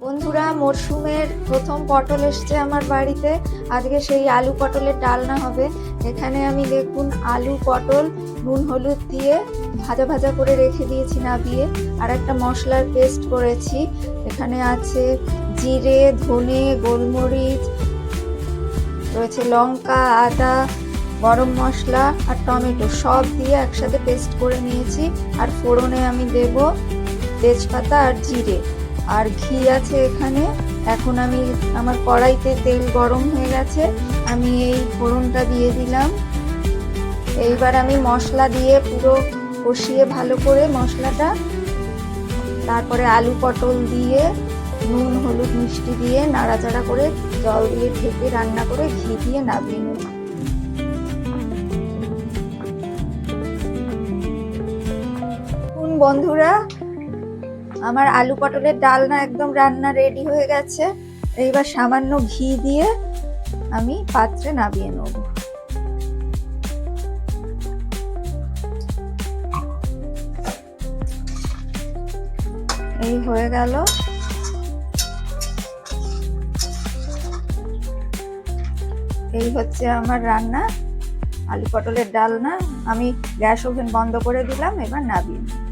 বন্ধুরা, মরশুমের প্রথম পটল এসছে আমার বাড়িতে। আজকে সেই আলু পটলের ডালনা হবে। এখানে আমি দেখুন আলু পটল নুন হলুদ দিয়ে ভাজা ভাজা করে রেখে দিয়েছি নাবিয়ে। আর একটা মশলার পেস্ট করেছি। এখানে আছে জিরে, ধনে, গোলমরিচ, রয়েছে লঙ্কা, আদা, গরম মশলা আর টমেটো, সব দিয়ে একসাথে পেস্ট করে নিয়েছি। আর ফোড়নে আমি দেব তেজপাতা আর জিরে, আর ঘি আছে এখানে। এখন আমি আমার কড়াইতে তেল গরম হয়ে গেছে, আমি এই ফোড়নটা দিয়ে দিলাম। এইবার আমি মশলা দিয়ে পুরো কষিয়ে ভালো করে মশলাটা, তারপরে আলু পটল দিয়ে নুন হলুদ মিষ্টি দিয়ে নাড়াচাড়া করে জল দিয়ে ঢেকে রান্না করে ঘি দিয়ে নামিয়ে নেব। বন্ধুরা, আমার আলু পটলের ডালনা একদম রান্না রেডি হয়ে গেছে। এইবার সামান্য ঘি দিয়ে আমি পাত্রে নামিয়ে নেব। এই হয়ে গেল। এই হচ্ছে আমার রান্না আলু পটলের ডালনা। আমি গ্যাস ওভেন বন্ধ করে দিলাম, এবার নামিয়ে নেব।